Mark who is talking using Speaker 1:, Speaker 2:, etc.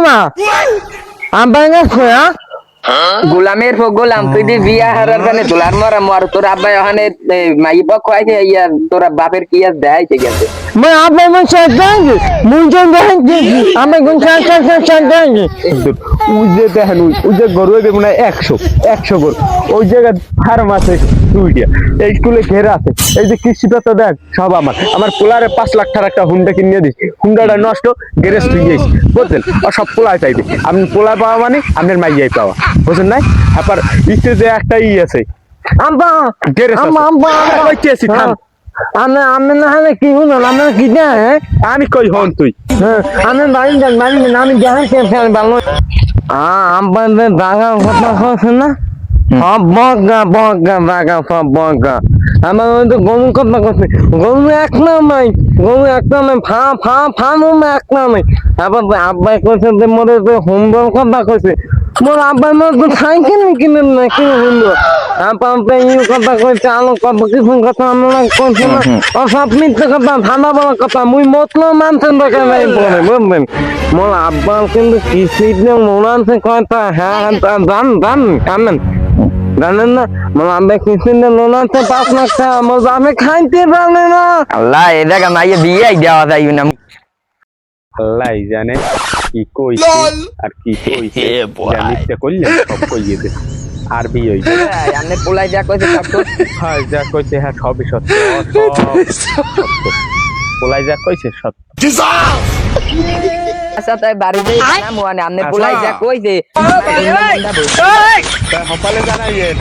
Speaker 1: মামা আব্বা গেছে
Speaker 2: গোলামের গোলাম তুই দি বিয়া হারার কানে তোলার মরা মর তোর আব্বা ওখানে মাই পক্ষ আছে ইয়া তোর বাপের কি আর দেখাইতে গেছে
Speaker 1: मैं आप में चलते मुझे देंगे हमें गुंजा चलते
Speaker 3: উজে দেখেন উজে গরু দেবো না 100 গরু ওই জায়গায় ফার্ম আছে দুইটা এই স্কুলে ঘেরা আছে এই যে কৃষিটা তো দেখ সব আমার পোলারে 5 লাখ টাকার একটা হুন্ডা কিনে দিস হুন্ডাটা নষ্ট গ্যারেজ তুই যাইস বুঝলেন আর সব পোলাই চাইবে আপনি পোলা পাওয়া মানে আপনার মাইয়াই পাওয়া বুঝলেন না আবার স্টেজে একটা আছে
Speaker 1: अब्बा
Speaker 3: গ্যারেজ
Speaker 1: अब्बा
Speaker 3: কইতেছি থাম
Speaker 1: আমি না হলে কি হলো আমরা কি জানে
Speaker 3: আমি কই হন তুই
Speaker 1: আমি বাড়ি আমি জানি কে ফেল ভালো আব্বা বাগা কথা কইছ না সব বগা বাগা সব বগা আমার তো গরু কথা কইছে গরু এক নামাই গরু এক নামে ফা নামে এক নামে আবার আব্বা কইছে যে মোরে তো হোমওয়ার্ক কথা কইছে মোর আব্বা মোর তো সাইকেল কিনে না কি হলো আব্বা এই কথা কইছে আলো কথা কিছু কথা আমরা কইছে না ও সব মিথ্যে কথা ঠান্ডা বলা কথা মুই মতলো মানছেন দরকার নাই বলে বুঝলেন মোর আব্বা কিন্তু কিসির নে মোরানছে কথা হ্যাঁ জান কামেন জানেন না মোর আব্বা কিসির নে মোরানছে 5 লাখ টাকা মোর বাপে খাইতে পারে না
Speaker 2: আল্লাহ এ জায়গা মাইয়া বিয়াই দেওয়া যায় না
Speaker 3: আল্লাহ জানে কি কইছে আর কি কইছে জানিতে কইলে সব কইয়ে দে আর বি হই
Speaker 2: আপনি পোলাই যা কইছে সব তো
Speaker 3: হ্যাঁ যা কইছে হ্যাঁ সবই সত্য পোলাই যা কইছে সত্য
Speaker 2: আচ্ছা তাই বাড়িতে না মোয়ানে আপনি পোলাই যা কইছে
Speaker 3: সকালে জানাইয়েন